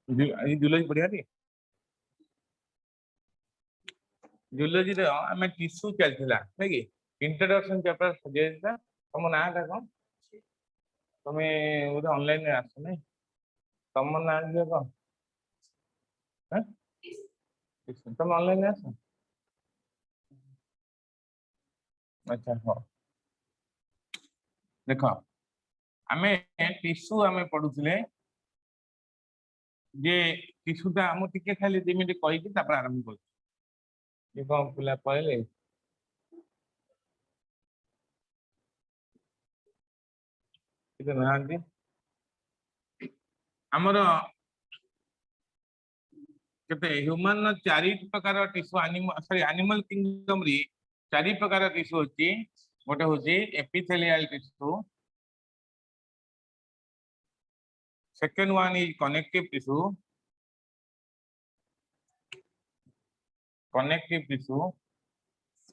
Zoology पढ़िया T zoology रे आमे टिश्यू चलथिला नै कि इंट्रोडक्शन चैप्टर सजेता तुम ना का कोन तुम उधर ऑनलाइन में आस नहीं तुम ना दियो कोन हैं तुम ऑनलाइन में आस अच्छा हो देखो आमे टिश्यू आमे पढुथिले जे टिश्यू ता हम टिके खाली 2 मिनिट कहि कि तापर आरंभ कर ये कौन पिला पहले किते नांदी हमर केते ह्यूमन 4 प्रकार tissue animal sorry animal kingdom री 4 प्रकार टिश्यू होची गोटे होची epithelial tissue second one is connective tissue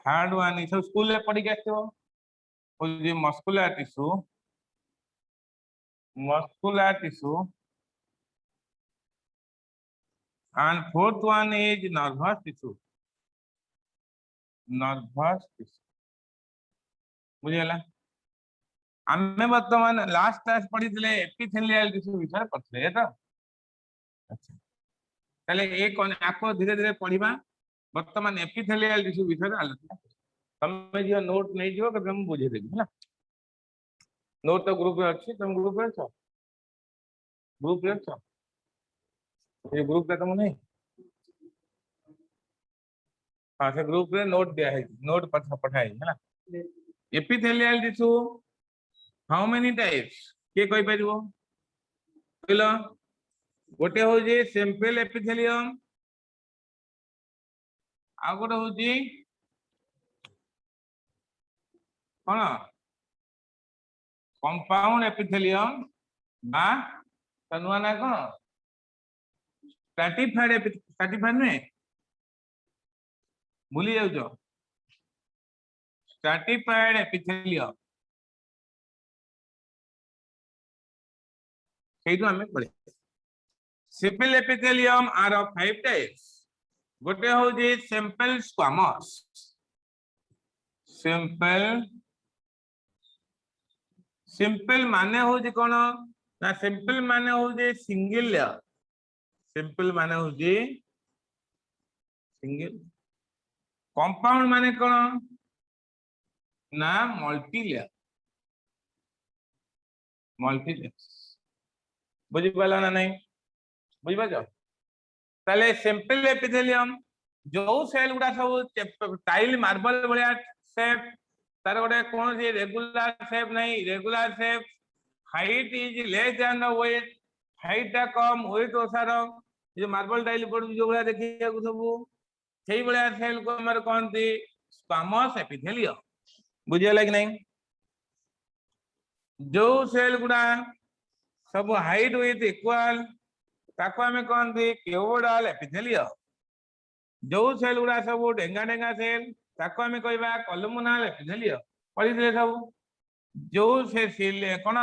third one is school में पढ़ी के आथिबो होची muscular tissue and fourth one is nervous tissue बुझेला आमे वर्तमान लास्ट क्लास पढ़ी थिले एपिथेलियल टिश्यू विषय पढ़ले तो अच्छा ताले एक आको धीरे धीरे पढ़िबा वर्तमान एपिथेलियल टिश्यू विषय आलोचना तमे जो नोट नै जियो के हम बुझे देबी ना नोट तो ग्रुप में अच्छी तुम ग्रुप में छो ये ग्रुप पे तुम नहीं हाँ से ग्रुप में नोट दिया है नोट पठाई है ना epithelial tissue how many types के कोई परिबो कहलो गोटे हो जे सिंपल एपिथेलियम आ गोटे हो जे कोन कंपाउंड एपिथेलियम बा तनुआ ना कोन स्ट्रैटिफाइड में भूली जाओ स्ट्रैटिफाइड एपिथेलियम सेही तो हमें पढ़े simple epithelium are of 5 types गोटे हो जे सिंपल स्क्वामस सिंपल माने हो जे कोन ना सिंपल माने हो जे सिंगल लेयर सिंपल माने हो जे सिंगल कंपाउंड माने कोन ना मल्टी लेयर बुझी पाला ना नहीं बुझी पाजो ताले सिंपल एपिथेलियम जो सेल गुडा सब टाइल मार्बल बलिया शेप तार गोटे कौन सी रेगुलर शेप नहीं regular shape height is less than the weight height टा कम वेट ओसार जो मार्बल टाइल पड़ जो बलिया देखिया को सब सेही बलिया सेल को हमर कहंती स्क्वामस एपिथेलियम बुझियला कि नहीं जो सेल गुडा सब हाइट विथ इक्वल ताको हमें कहंती क्यूबोइडल एपिथेलियम जो सेल गुडा सब डेंगा डेंगा सेल ताको हमें कहबा कॉलमुनल एपिथेलियम पढ़ी दे सब जो से सेल कोन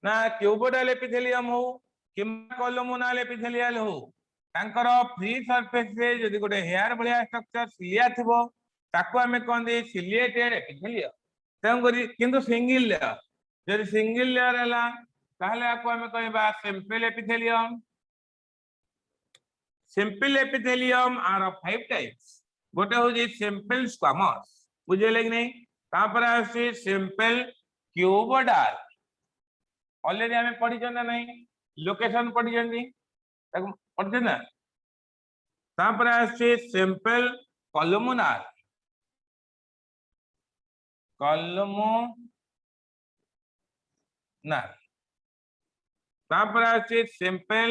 ना क्यूबोइडल एपिथेलियम हो कि कॉलमुनल एपिथेलियल हो तांकर फ्री सरफेस रे जदि गोटे हेयर बलिया स्ट्रक्चर सिलिया थिबो ताको हमें कहंती सिलिएटेड एपिथेलियम तम करी किंतु सिंगल लेयर जदि सिंगल लेयर हला ताहले आको हमें कहबा simple epithelium are of 5 types गोटे हो जे सिंपल स्क्वामस बुझेले कि नहीं तापर आसी सिंपल क्यूबोइडल ऑलरेडी हमें पढ़ी ना नहीं लोकेशन पढ़ी जंदी ताको पढ़ते ना तापर आसी सिंपल कॉलमुनल तापर आसी सिंपल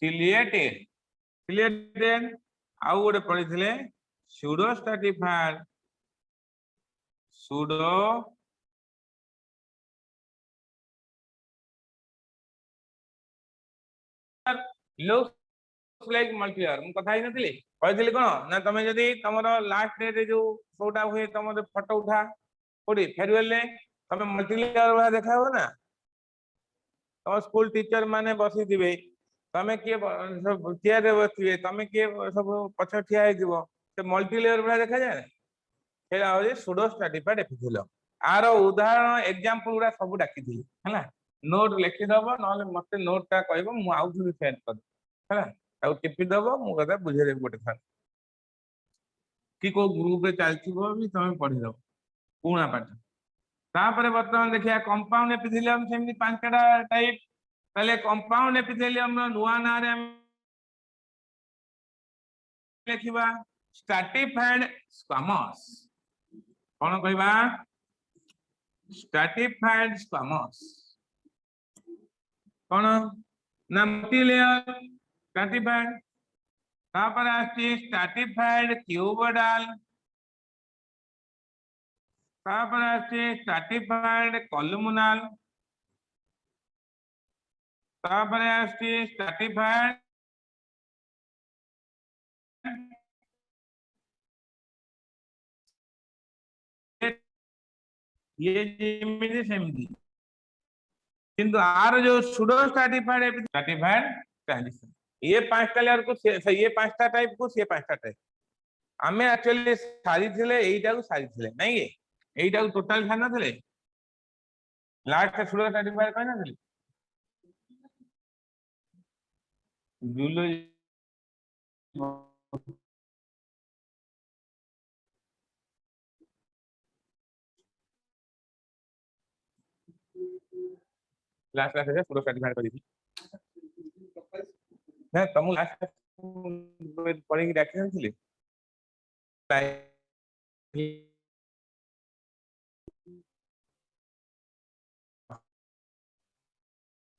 सिलिएटेड आउ गोटे पढ़ी थिले pseudo stratified looks like multilayer हम कथा ही नथिले कहथिले कोन ना तमे जदी तमरो लास्ट डे रे जो फोटो हुए तमरो फोटो उठा कोडी फेयरवेल ले तमे मल्टीलेयर वाला देखा हो ना तो स्कूल टीचर माने बसी दिबे तमे के सब चेयर रे बसिबे तमे के सब पछ ठिया हे दिबो से मल्टीलेयर वाला देखा जाय सेला हो सुडो स्ट्रैटिफाइड एपिथेलियम आरो उदाहरण एग्जांपल गुडा सब डाकी थी हैला नोट लिखि दबो नले मते नोट ता कहबो मु आउ भी सेंड कर हैला ताऊ टिपि दबो मु कथा बुझे देब गोटे थार कि को ग्रुप रे चलथिबो भी तमे पढि दबो पुणा पाठ तापरे वर्तमान देखिया कंपाउंड एपिथेलियम सेमनी पांचटा टाइप पहले कंपाउंड एपिथेलियम नो नुआ ना रे लिखिबा स्ट्रैटिफाइड स्क्वामस कोन कहबा स्ट्रैटिफाइड स्क्वामस कोन ना मल्टीलेयर स्ट्रैटिफाइड तापर आछि स्ट्रैटिफाइड क्यूबोइडल तापर आछि स्ट्रैटिफाइड कॉलमुनल तापर आछि स्ट्रैटिफाइड ये जेमिति सेमिति किंतु आर जो सुडो स्ट्रैटिफाइड ट्रांजिशन ये पांचटा लेयर को ये पांचटा टाइप को से पांचटा टाइप आमे एक्चुअली सारी थिले एइटा को सारी थिले नहीं ये एइटा को टोटल खाना थिले लास्ट सुडो स्ट्रैटिफाइड कहना थिले जूलॉजी लास्ट क्लास है सुडो स्ट्रैटिफाइड कर दी ना तुम लास्ट पढ़ी की डाक्टर थिले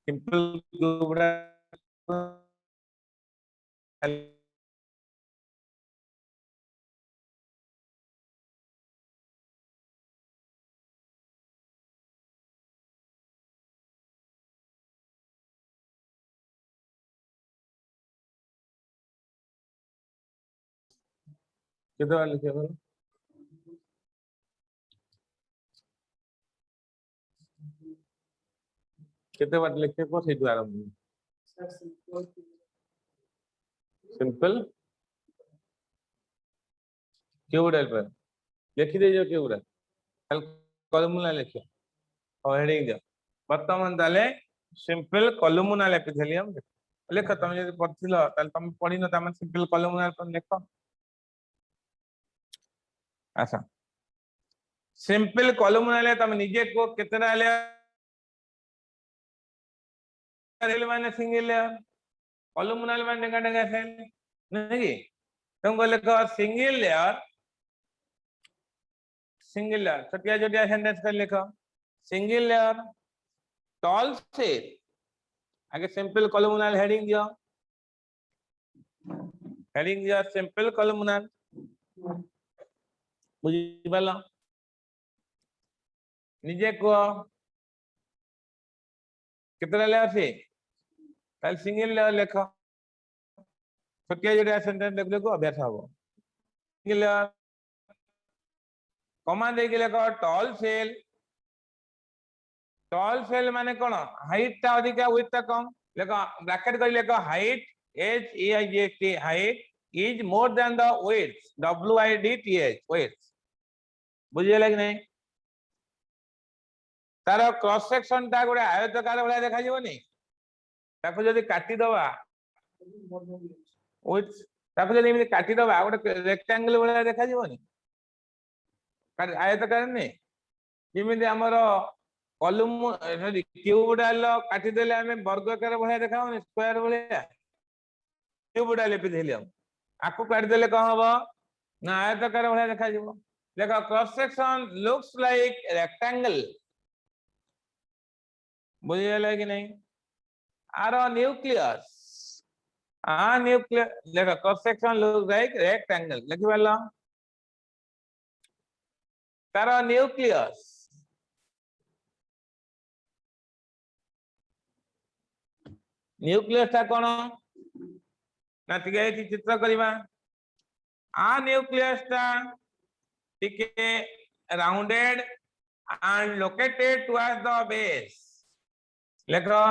सिंपल गुबड़ा कितना बार लिखे बोलो कितने बार लिखे को से आरंभ सिंपल क्यूबोइडल पर लिखि दे जो क्यूबोइडल कल कॉलमुनल लिखो और हेडिंग दियो वर्तमान ताले सिंपल कॉलमुनल एपिथेलियम लेख तुम यदि पढ़थिलो ताले तुम पढ़ी न तम सिंपल कॉलमुनल पर लिखो अच्छा सिंपल कॉलमुनल तुम निजे को कितना लेयर माने सिंगल लेयर कॉलमुनल माने डेंगा डेंगा सेल नहीं तुम को लिखो सिंगल लेयर छोटिया छोटिया सेंटेंस कर लिखो सिंगल लेयर टॉल सेल आगे सिंपल कॉलमुनल हेडिंग दियो सिंपल कॉलमुनल बुझी पालो निजे को कितना लेयर से ताल सिंगल लेयर लिखो छोटिया छोटिया सेंटेंस लिख लिखो अभ्यास हो सिंगल लेयर कमा दे के लिखो टॉल सेल माने कोन हाइट ता अधिका विड्थ ता कम लिखो ब्रैकेट कर लिखो height h e i g h t height is more than the width w i d t h width बुझियला कि नहीं तार क्रॉस सेक्शन ता गोटे आयताकार वाला देखा जीवनी ताको जदी काटी दवा width ताको जदी एमि काटी दवा गोटे रेक्टेंगल वाला देखा जीवनी आयताकार नहीं जेमिति हमर कॉलम सॉरी क्यूबोइडल काटी देले हमें वर्गाकार भलिया देखाओ स्क्वायर भलिया क्यूबोइडल एपिथेलियम आकु काट देले कौन हबो ना आयताकार भलिया देखा जीवो देखो cross section looks like rectangle बुझियला कि नहीं आर न्यूक्लियस न्यूक्लियस देखो cross section looks like rectangle लिखि पालो तार न्यूक्लियस न्यूक्लियस ता कोन ना टिके चित्र करबा न्यूक्लियस ता टिके rounded and located towards the base. लिखो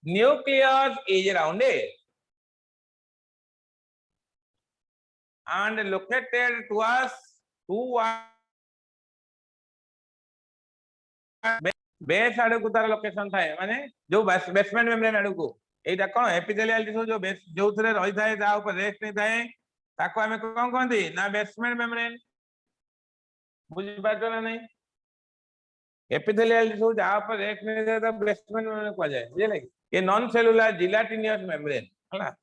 nucleus is rounded and located towards base आड़ को तार लोकेशन थाए माने जो बेसमेंट मेम्ब्रेन आड़ को एटा कोन एपिथेलियल टिश्यू जो बेस जो थरे रही थाए ता ऊपर रेस्ट नहीं थाए ताको हमें कोन कहंती ना बेसमेंट मेम्ब्रेन बुझी पाछो ना नहीं एपिथेलियल टिश्यू जा ऊपर रेस्ट नहीं थाए तो बेसमेंट मेम्ब्रेन को जाए बुझले ये नॉन सेलुलर जिलेटिनियस मेम्ब्रेन हला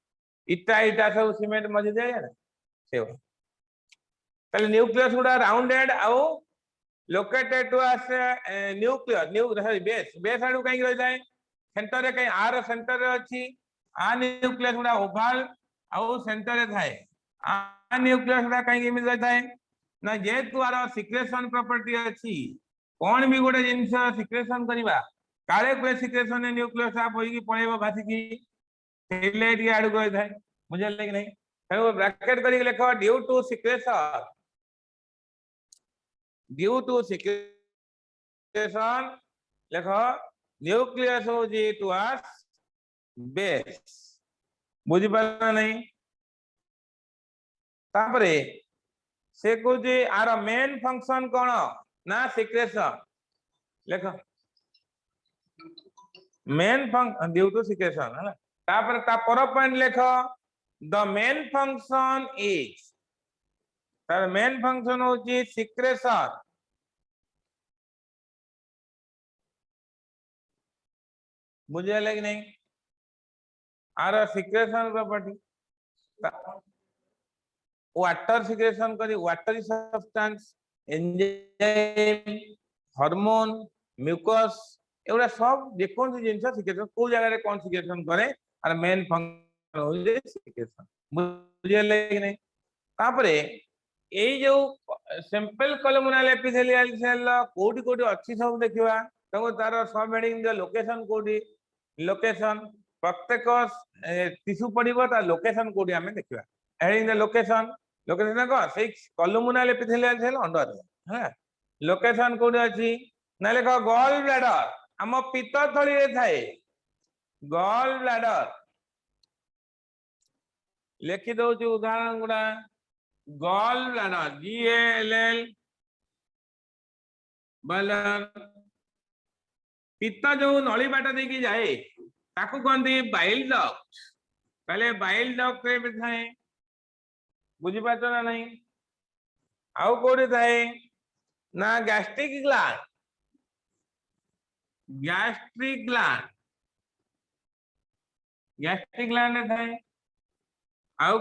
इटा इटा सब सीमेंट मजे जाए ना से तले न्यूक्लियस गुडा राउंडेड आउ located towards nucleus base आडू कहीं रही जाए सेंटर रे कहीं आर सेंटर रे अछि आ न्यूक्लियस गुडा ओवल आउ सेंटर रे थाए आ न्यूक्लियस गुडा कहीं इमेज रही थाए ना जे द्वारा सिक्रेशन प्रॉपर्टी अछि कोन भी गोटे जिंस सिक्रेशन करबा काले कोई सिक्रेशन ने न्यूक्लियस आप होई की पळेबो भासी की सेलेट के आडू रही थाए मुझे लेकिन नहीं तो ब्रैकेट करी लिखो due to secretion due to secretion लिखो न्यूक्लियस हो जी towards base बुझी पाला नहीं तापरे से को जी आर मेन फंक्शन कोन ना सिक्रेशन लिखो main function due to secretion है ना तापर ता पर पॉइंट लिखो द मेन फंक्शन इज तार मेन फंक्शन हो जी सिक्रेशन बुझे लगे नहीं आर सिक्रेशन प्रॉपर्टी वाटर सिक्रेशन करी watery substance enzyme hormone mucus एवडा सब जेकोन सी जिंस सिक्रेशन को जगह रे कोन सिक्रेशन करे और मेन फंक्शन हो जे सिक्रेशन बुझे लगे नहीं तापरे ए जो सिंपल कोलुमिनल एपिथेलियल सेल कोडी कोडी अच्छी सब देखिबा तको तार सब हेडिंग द लोकेशन कोडी लोकेशन प्रत्येक टिश्यू पड़िबो ता लोकेशन कोडी हमें देखिबा हेडिंग द लोकेशन लोकेशन को से कोलुमिनल एपिथेलियल सेल अंडर है लोकेशन कोडी अछि ना लेखो गॉल ब्लैडर हम पित्त थली रे थाए गॉल ब्लैडर लिखि दो जो उदाहरण गुडा गॉल ब्लैडर GALL ब्लैडर पित्त जो नली बाटा दे की जाए ताकू कहंती बाइल डक्ट पहले बाइल डक्ट रे भी थाए बुझी पाछो ना नहीं आउ कोडी थाए ना गैस्ट्रिक ग्लैंड रे थाए आउ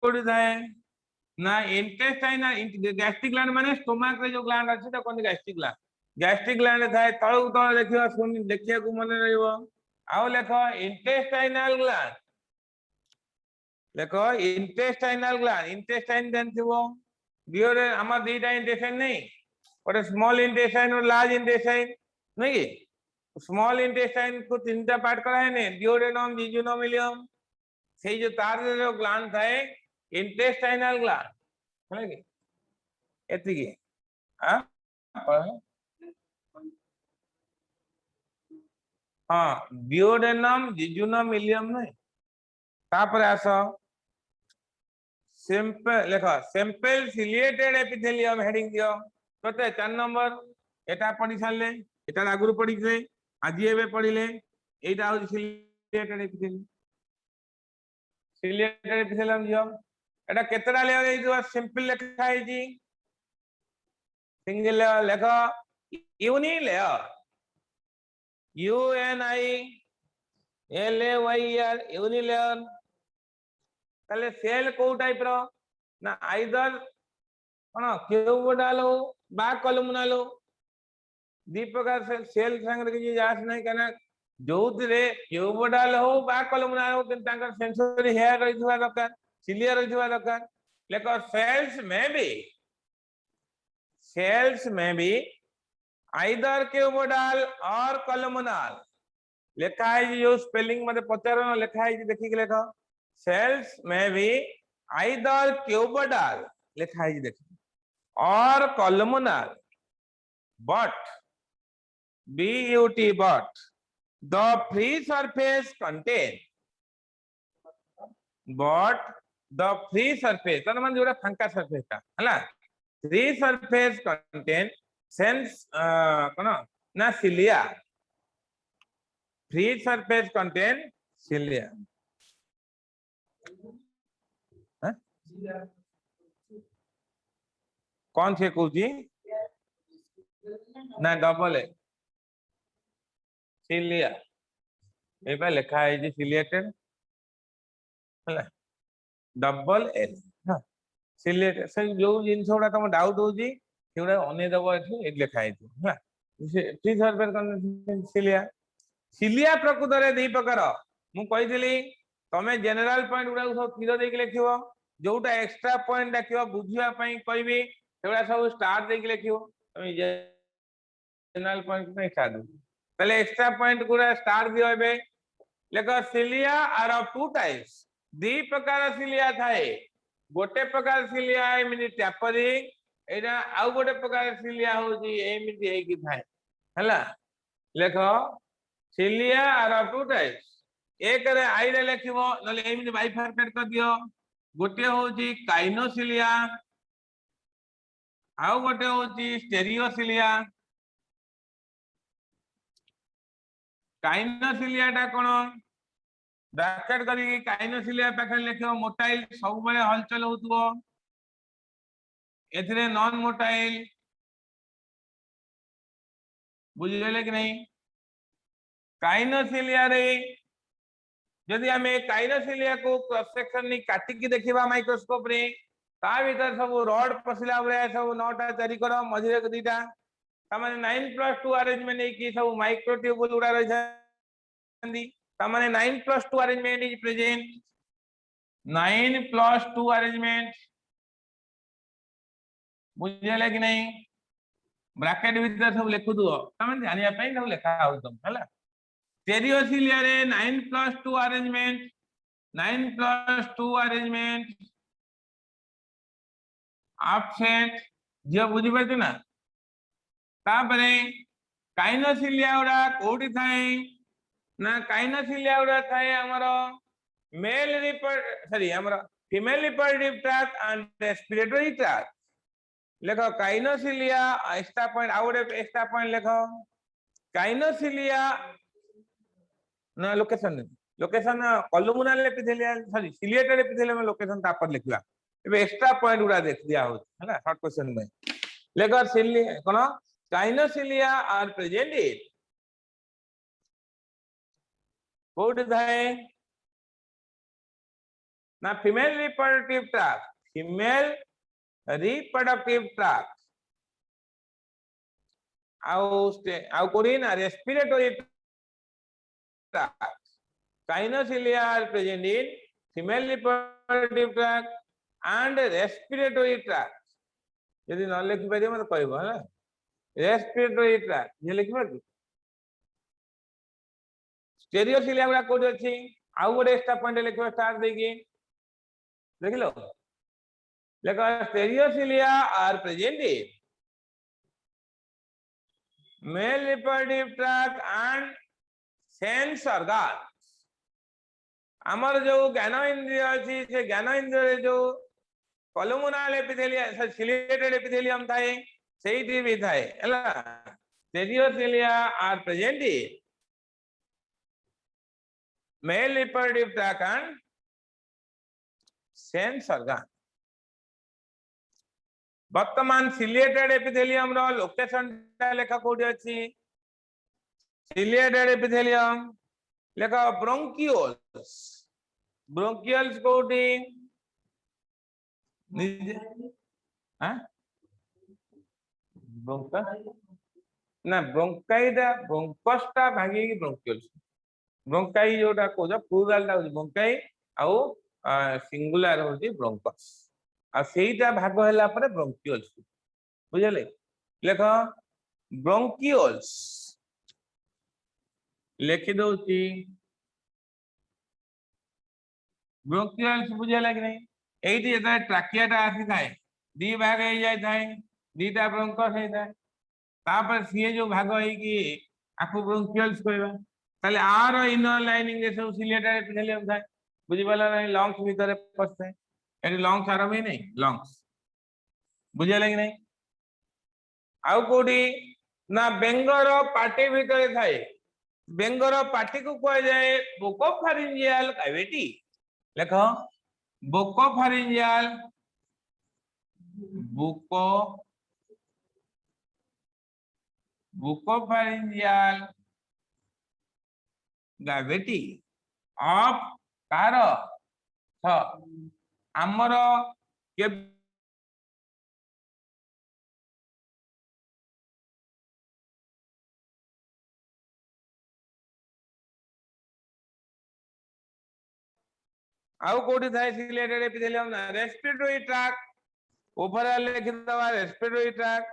कोडी थाए ना इंटेस्टाइनल गैस्ट्रिक ग्लैंड माने स्टोमक रे जो ग्लैंड अछि त कोन गैस्ट्रिक ग्लैंड थाए तळु तळ देखियो सुन देखिया को मन रहइबो आउ लेखो इंटेस्टाइनल ग्लैंड देखो इंटेस्टाइनल ग्लैंड इंटेस्टाइन जानथिबो बियोरे हम दीटा इंटेस्टाइन नहीं और स्मॉल इंटेस्टाइन और लार्ज इंटेस्टाइन नहीं स्मॉल इंटेस्टाइन को तीनटा पार्ट करा है ने डिओडेनम जिजुनम इलियम से जो तार जो ग्लैंड थाए इंटेस्टाइनल ग्लैंड है कि एति की हां हां डिओडेनम जिजुनम इलियम नहीं तापर आसो सिंपल लेखो सिंपल सिलिएटेड एपिथेलियम हेडिंग दियो कते 4 नंबर एटा पढी सारले एटा आगुरु पढी जे आज एबे पढिले एटा हो सिलिएटेड एपिथेलियम दियो एटा केतरा लेयर ए जो सिंपल लिखा है जी सिंगल लेयर लेखो unilayer UNILAYER unilayer ताले सेल को टाइप रो ना आइदर कोन क्यूबोडाल हो बा कोलुमिनल हो दी प्रकार से सेल संग के जास नहीं कना जोतरे क्यूबोडाल हो बा कोलुमिनल हो किन तांकर सेंसरी हेयर रहिथवा दरकार सिलियर रहिथवा दरकार लेको सेल्स में भी आइदर क्यूबोडाल और कोलुमिनल लिखा है जो स्पेलिंग मते पचारो लिखा है देखि के लेखो सेल्स में भी आइदर क्यूबोडाल लिखा है देखिए और कोलुमिनल but but the free surface contain but the free surface तन मान जोड़ा फंका सरफेस का हला free surface contain sense कोन ना cilia free surface contain cilia हाँ कौन से कौजी ना डबल है cilia ए पे लिखा है जी ciliated हला डबल एल हाँ ciliated से जो जिन छोड़ा तुम डाउट हो जी थोड़ा अने दबो है एक लिखा है हाँ free surface contain cilia cilia प्रकृत रे दी प्रकार मु कहितली तमे जनरल पॉइंट गुडा सब तीर देके लिखिबो जोटा एक्स्ट्रा पॉइंट देखिबो बुझिया पई कहबी सेगुडा सब स्टार देके लिखिबो तमे जनरल पॉइंट नहीं स्टार दो पहले एक्स्ट्रा पॉइंट गुडा स्टार दियो एबे लेको cilia are of two types दी प्रकार सिलिया थाए गोटे प्रकार सिलिया एमिति टैपरिंग एटा आउ गोटे प्रकार सिलिया होजी एमिति हे कि थाए हला लेखो cilia are of two types एक रे आई रे लिखिबो नले एमिति बाइफरकेट कर दियो गोटे होजी काइनोसिलिया आउ गोटे होजी स्टेरियोसिलिया काइनोसिलिया टा कोन ब्रैकेट करी काइनोसिलिया पाखे लिखिबो मोटाइल सब बेले हलचल होतबो एथिरे नॉन मोटाइल बुझिले कि नहीं काइनोसिलिया रे यदि हमें काइनोसिलिया को क्रॉस सेक्शन नहीं काटी की देखिबा माइक्रोस्कोप रे ता भीतर सब रॉड पसला बरे सब नौटा तरी करो मझिरे दीटा तमाने 9+2 अरेंजमेंट नहीं की सब माइक्रो ट्यूबुल उड़ा रही छंदी तमाने 9+2 अरेंजमेंट इज प्रेजेंट 9+2 अरेंजमेंट बुझिले कि नहीं ब्रैकेट भीतर सब लिखु दो तमाने जानिया पई सब लिखा हो तुम हला स्टेरियोसिलिया रे 9+2 अरेंजमेंट 9+2 अरेंजमेंट एब्सेंट जे बुझी पाछो ना तापरे काइनोसिलिया उडा कोठी थाए ना काइनोसिलिया उडा थाए हमरो मेल सॉरी हमरो female reproductive tract and respiratory tract लेखो kinocilia extra point out extra point लेखो काइनोसिलिया ना location columnar epithelial sorry ciliated epithelium location ता पर लिखला एबे एक्स्ट्रा पॉइंट उडा देख दिया हो है ना शॉर्ट क्वेश्चन में लेखो सिलिया कोन काइनोसिलिया आर प्रेजेंट इन कोड है ना फीमेल रिप्रोडक्टिव ट्रैक्ट आउ कोरी ना respiratory tract kinocilia are present in female reproductive tract and respiratory tract यदि न लिखि पारे मत कहबो है रेस्पिरेटरी ट्रैक्ट ये लिखबा कि स्टेरियोसिलिया गुडा कोड अछि आउ गोटे एक्स्ट्रा पॉइंट लिखबा स्टार देगी देखिलो लेखो stereocilia are present in male reproductive tract and sense organ हमर जो ज्ञान इंद्रिय अछि से ज्ञान इंद्रिय रे जो कॉलमुनल एपिथेलियम सिलिएटेड एपिथेलियम थाए सेही भी थाए हला stereocilia are present in male reproductive tract and sense organ वर्तमान सिलिएटेड एपिथेलियम रो लोकेशन लेखा कोडी अछि सिलिएटेड एपिथेलियम लेखा ब्रोंकियल्स कोडी हां ब्रोंका ना ब्रोंकाइडा ब्रोंकस्टा भागी ब्रोंकियल्स ब्रोंकाई जोटा कोजा प्लूरल टा ब्रोंकाई आउ सिंगुलर होती ब्रोंकस आ सेईटा भाग हैला परे ब्रोंकियल्स बुझले लेखो ब्रोंकियल्स लिखि दोची ब्रोंकियल्स बुझला कि नहीं एठी एता ट्रैकियाटा आसी थाए दी भाग हे जाय थाए दीटा ब्रोंकस हे थाए तापर सी जो भाग होइकी आकु ब्रोंकियल्स कहबा ताले आर इनर लाइनिंग रे सब सिलिएटेड एपिथेलियम थाए बुझी पाला नहीं लंग्स भीतर पसते एटी लंग्स आरंभ ही नहीं लंग्स बुझे लगे नहीं आउ कोडी ना बेंगर पार्टी भीतर थाए बेंगर पार्टी को कह जाए बोकोफारिंजियल कैविटी देखो बोकोफारिंजियल बुकोफारिंजियल कैविटी ऑफ कार आमर के आउ कोडी थाए सिलेटेड एपिथेलियम ना रेस्पिरेटरी ट्रैक्ट ओवरऑल लिखि दवा रेस्पिरेटरी ट्रैक्ट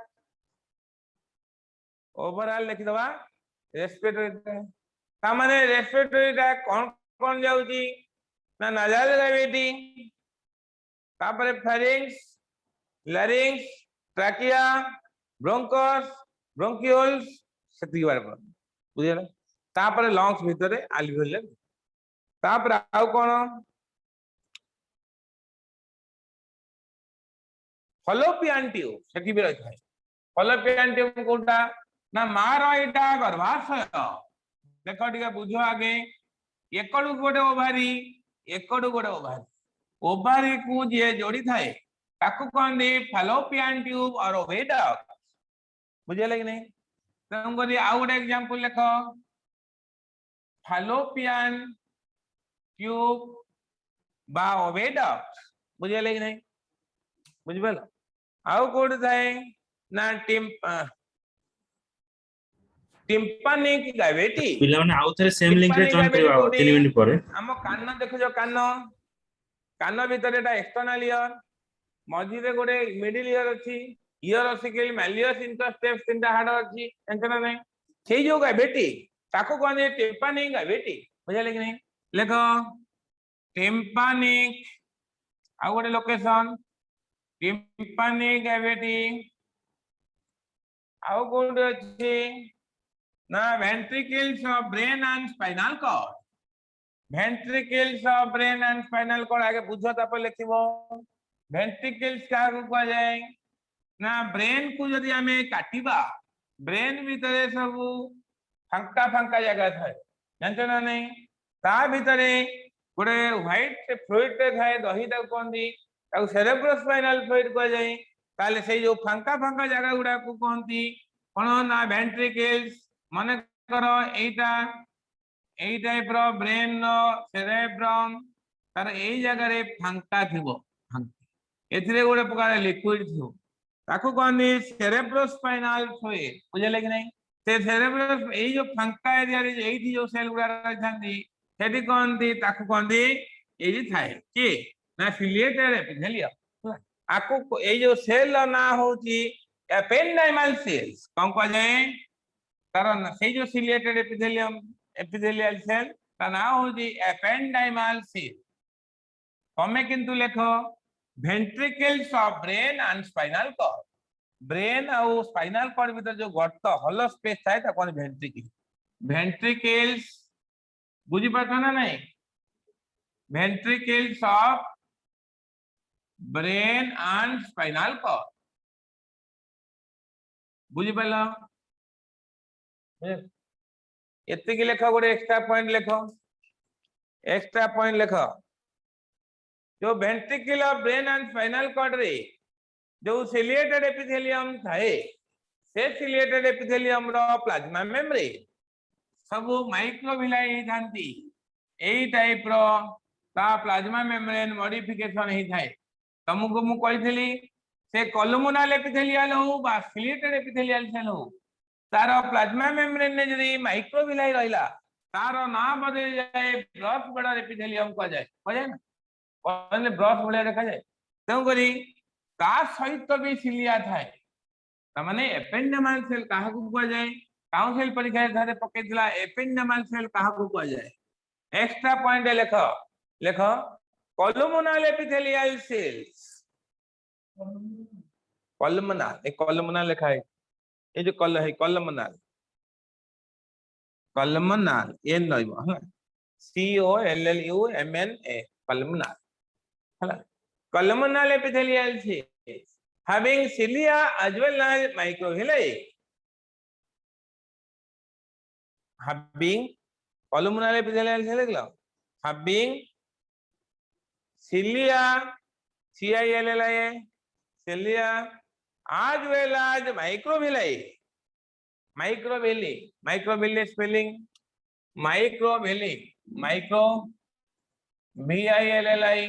ओवरऑल लिखि दवा रेस्पिरेटरी ट्रैक्ट ता माने रेस्पिरेटरी ट्रैक्ट कोन कोन जाउची ना नासाल कैविटी तापर pharynx larynx trachea bronchus bronchioles सेति बार बुझियला तापर लंग्स भीतर अल्वियोल तापर आउ कोन फलोपियन ट्यूब सेठी भी रही है फलोपियन ट्यूब कोटा ना मार एटा गर्भाशय देखो टिके बुझो आगे एकड़ू गोटे ओभारी ओभारी को जे जोड़ी थाए ताकू कहंदी फलोपियन ट्यूब और ओविडक्ट बुझे लगे नहीं तम करी आउ गोटे एग्जांपल देखो फलोपियन ट्यूब बा ओविडक्ट बुझे लगे नहीं बुझ पाल आउ कोड थाए ना टिम्पानिक कैविटी पिला माने आउ थरे सेम लिंक रे जॉइन करबा 3 मिनिट परे हम कान देखो जो कान भीतर एटा एक्सटर्नल ईयर मझी रे गोटे मिडिल ईयर अछि ईयर ऑसिकल मैलियस इंटरस्टेप्स तीनटा हाड अछि एंटना नहीं सेई जो कैविटी ताको कहने टिम्पानिक कैविटी बुझा लगे नहीं देखो टिम्पानिक आउ गोटे लोकेशन टिम्पानिक कैविटी आउ कोड अछि ना ventricles of brain and spinal cord ventricles of brain and spinal cord आगे बुझो तापर लिखिबो ventricles का को कह जाए ना ब्रेन को यदि हमें काटिबा ब्रेन भीतर सब फंका जगह थाए जानते ना नहीं ता भीतर गोटे व्हाइट फ्लूइड थाए दही तक कहंदी ताको सेरेब्रोस्पाइनल फ्लूइड कह जाए ताले से जो फंका जगह गुडा को कहंती कोन ना ventricles मन करो एटा एई टाइप रो ब्रेन नो सेरेब्रम तार एई जगह रे फंका थिबो एथिरे गोटे प्रकार लिक्विड थिबो ताको कहनी सेरेब्रोस्पाइनल फ्लूइड बुझे लगे नहीं से सेरेब्रोस एई जो फंका एरिया रे एई थी जो सेल गुडा रहथांदी सेठी कहंदी ताको कहंदी एई जे थाए के ना सिलिएटेड एपिथेलियम आको एई जो सेल ना होची एपेंडाइमल सेल्स कौन कह जाए कारण से जो सिलिएटेड एपिथेलियल सेल का नाम होची एपेंडाइमल सेल तमे किंतु लेखो ventricles of brain and spinal cord brain और स्पाइनल कॉर्ड भीतर जो गर्त हॉलो स्पेस थाए ता कोन वेंट्रिकल्स बुझी पाछो ना नहीं ventricles of brain and spinal cord बुझी पाला एतिक लेख गोटे एक्स्ट्रा पॉइंट लेख जो ventricle of brain and spinal cord रे जो सिलिएटेड एपिथेलियम थाए से सिलिएटेड एपिथेलियम रो प्लाज्मा मेम्ब्रेन सब माइक्रोविलाई थांती एई टाइप रो ता प्लाज्मा मेम्ब्रेन मॉडिफिकेशन ही थाए तुमको मु कहितली से कोलुमिनल एपिथेलियल हो बा सिलिएटेड एपिथेलियल सेल हो तार प्लाज्मा मेम्ब्रेन ने यदि माइक्रोविलाई रहिला तार ना बदल जाए ब्रश बॉर्डर एपिथेलियम कह जाए ना कहले ब्रश बॉर्डर देखा जाए तेउ करी ता सहित भी सिलिया थाए त माने एपेंडाइमल सेल काहा को कह जाए काउ सेल परीक्षा धारे पकेतिला एपेंडाइमल सेल काहा को कह जाए एक्स्ट्रा पॉइंट लेख कोलुमिनल एपिथेलियल सेल्स कोलुमिनल एक कोलुमिनल लिखा है ये जो columnar ಏನು ಇವ COLLUMNA columnar ହେଲା columnar epithelial છે having cilia as well as microvilli having columnar epithelial છે લખલો having cilia CILLIA cilia as well as microvilli microvilli spelling microvilli micro VILLI